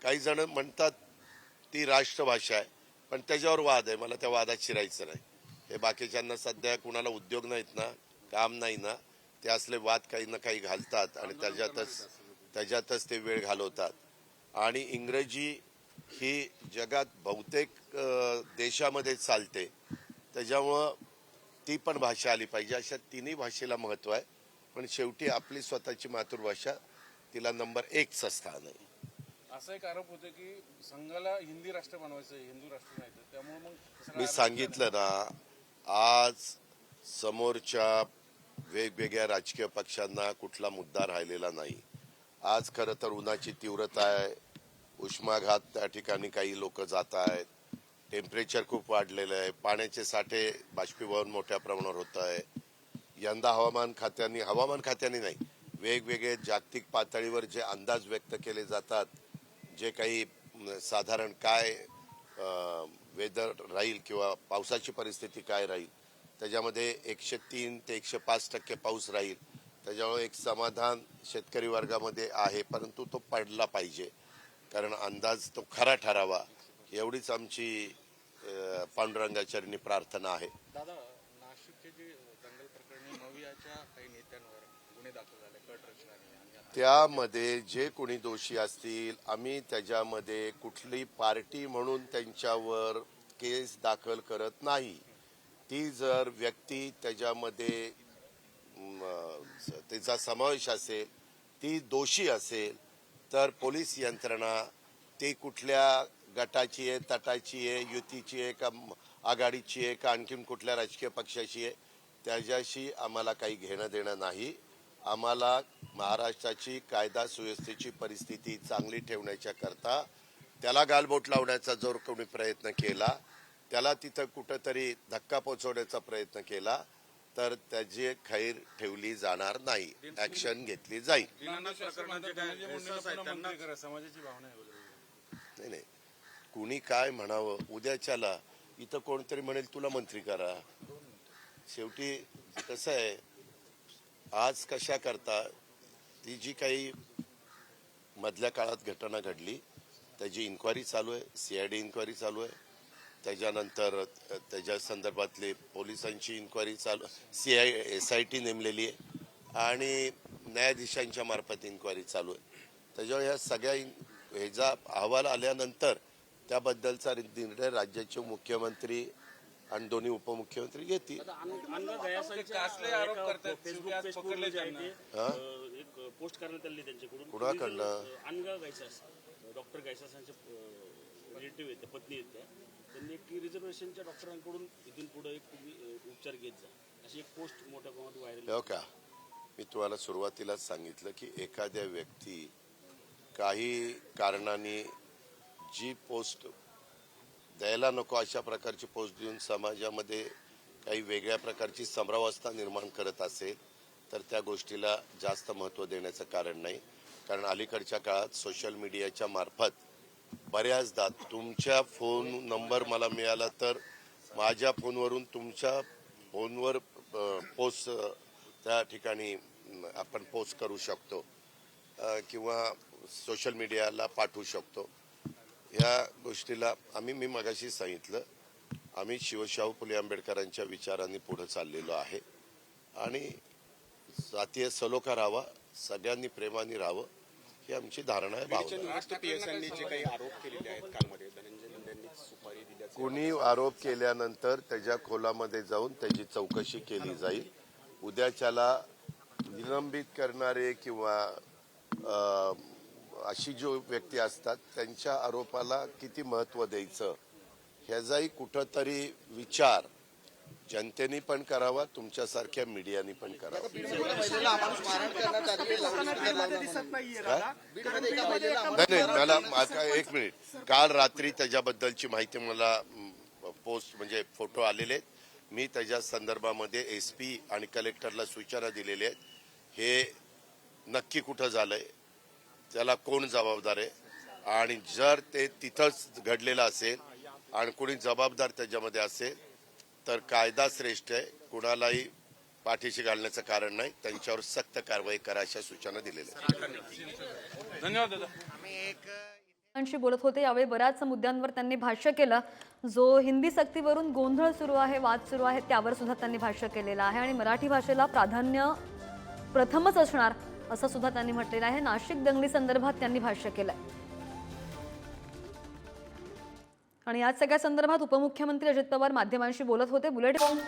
काही जण म्हणतात ती राष्ट्रभाषा आहे, पण त्याच्यावर वाद आहे. मला त्या वादात शिरायचं नाही. हे बाकीच्यांना सध्या कुणाला उद्योग नाहीत ना, काम नाही ना, ते असले वाद काही ना काही घालतात आणि त्याच्यातच ते वेळ घालवतात. आणि इंग्रजी ही जगात बहुतेक देशामध्ये चालते, त्याच्यामुळं ती पण भाषा आली पाहिजे. अशा तिन्ही भाषेला महत्व आहे, पण शेवटी आपली स्वतःची मातृभाषा तिला नंबर 1चं स्थान आहे. असा एक आरोप होतो की संघाला हिंदी राष्ट्र बनवायचं, हिंदू राष्ट्र नाही, त्यामुळे मग मी सांगितलं ना, आज समोरच्या वेगवेगळ्या राजकीय पक्षांना कुठला मुद्दा राहिलेला नाही. आज खरं तर उन्हाची तीव्रता आहे, उष्माघात त्या ठिकाणी काही लोक जात आहेत, टेम्परेचर खूप वाढलेलं आहे, पाण्याचे साठे बाष्पीभवन मोठ्या प्रमाणावर होत आहे. यंदा हवामान खात्याने नाही, वेगवेगळे जागतिक पातळीवर जे अंदाज व्यक्त केले जातात, जे काही साधारण काय वेदर राहील किंवा पावसाची परिस्थिती काय राहील, त्याच्यामध्ये 103 ते 105% पाऊस राहील. त्याच्यामुळे एक समाधान शेतकरी वर्गामध्ये आहे, परंतु तो पडला पाहिजे, कारण अंदाज तो खरा ठरावा एवढीच आमची पांडुरंगाचरणी प्रार्थना आहे. दादा, नाशिकचे जे दंगल प्रकरणी मवियाच्या काही नेत्यांवर गुन्हे दाखल झाले, कट रचनाने, आणि त्यामध्ये जे कोणी दोषी असतील, आम्ही त्याच्यामध्ये कुठली पार्टी म्हणून त्यांच्यावर केस दाखल करत नाही. ती जर व्यक्ती त्याच्यामध्ये त्याचा समावेश असेल, ती दोषी असेल, तर पोलीस यंत्रणा ती कुठल्या गटाची आहे, तटाची आहे, युतीची आहे का आघाडीची आहे का आणखीन कुठल्या राजकीय पक्षाची आहे, त्याच्याशी आम्हाला काही घेणं देणं नाही. आम्हाला महाराष्ट्राची कायदा सुव्यवस्थेची परिस्थिती चांगली ठेवण्याच्या करता त्याला गालबोट लावण्याचा जर कोणी प्रयत्न केला, त्याला तिथं कुठंतरी धक्का पोचवण्याचा प्रयत्न केला, तर त्याची खैर ठेवली जाणार नाही, ऍक्शन घेतली जाईल. समाजाची भावना आहे. नाही नाही, कुणी काय म्हणावं, उद्याच्याला इथं कोणतरी म्हणेल तुला मंत्री करा. शेवटी कसं आहे, आज कशा करता ती जी काही मधल्या काळात घटना घडली त्याची इन्क्वायरी चालू आहे, CID इन्क्वायरी चालू आहे. त्याच्यानंतर त्याच्या संदर्भातले पोलिसांची इन्क्वायरी चालू, SIT नेमलेली आहे आणि न्यायाधीशांच्या मार्फत इन्क्वायरी चालू आहे. त्याच्यावर ह्या सगळ्या ह्याचा अहवाल आल्यानंतर त्याबद्दलचा निर्णय राज्याचे मुख्यमंत्री आणि दोन्ही उपमुख्यमंत्री घेतील. पोस्ट करण्यात आली त्यांच्याकडून, कुणाकडनं? अनगा गायसास, डॉक्टर गायसासांचे रिलेटिव्ह आहेत, पत्नी आहेत त्या, त्यांनी एक रिझर्वेशनच्या डॉक्टरांकडून इथून पुढे एक तुम्ही उपचार घेत जा, अशी एक पोस्ट मोठ्या प्रमाणात व्हायरल. हो का, मी तुम्हाला सुरुवातीलाच सांगितलं की एखाद्या व्यक्ती काही कारणाने जी पोस्ट द्यायला नको अशा प्रकारची पोस्ट देऊन समाजामध्ये काही वेगळ्या प्रकारची संभ्रमावस्था निर्माण करत असेल, तर त्या गोष्टीला जास्त महत्त्व देण्याचं कारण नाही. कारण अलीकडच्या काळात सोशल मीडियाच्या मार्फत बऱ्याचदा तुमच्या फोन नंबर मला मिळाला तर माझ्या फोनवरून तुमच्या फोनवर पोस्ट त्या ठिकाणी आपण पोस्ट करू शकतो किंवा सोशल मीडियाला पाठवू शकतो. या गोष्टीला मी मगाशी सांगितलं, आम्ही शिवशाहू फुले आंबेडकरांच्या विचारांनी पुढे चाललेलो आहे आणि जातीय सलोखा राहावा, सगळ्यांनी प्रेमाने राहावं, ही आमची धारणा आहे. कोणी आरोप केल्यानंतर त्याच्या खोलामध्ये जाऊन त्याची चौकशी केली जाईल. उद्याच्याला निलंबित करणारे किंवा अशी जो व्यक्ती असतात त्यांच्या आरोपाला किती महत्त्व द्यायचं ह्याचाही कुठंतरी विचार जनतेने पण करावा, तुमच्यासारख्या मीडियाने पण करावा. नाही, मला एक मिनिट, काल रात्री त्याच्याबद्दलची माहिती मला पोस्ट म्हणजे फोटो आलेले आहेत. मी त्याच्या संदर्भामध्ये SP आणि कलेक्टरला सूचना दिलेल्या आहेत. हे नक्की कुठं झालंय, त्याला कोण जबाबदार आहे, आणि जर ते तिथंच घडलेलं असेल आणि कोणी जबाबदार त्याच्यामध्ये असेल तर कायदा श्रेष्ठ आहे, कुणालाही पाठीशी घालण्याचं कारण नाही, त्यांच्यावर सक्त कारवाई करा अशा सूचना दिलेल्या आहेत. धन्यवाद दादा. शी बोलत होते. यावेळी बऱ्याच मुद्द्यांवर त्यांनी भाष्य केलं. जो हिंदी सक्तीवरून गोंधळ सुरू आहे, वाद सुरू आहे, त्यावर सुद्धा त्यांनी भाष्य केलेलं आहे आणि मराठी भाषेला प्राधान्य प्रथमच असणार असं सुद्धा त्यांनी म्हटलेलं आहे. नाशिक दंगली संदर्भात त्यांनी भाष्य केलंय आणि याच सगळ्या संदर्भात उपमुख्यमंत्री अजित पवार माध्यमांशी बोलत होते. बुलेटिन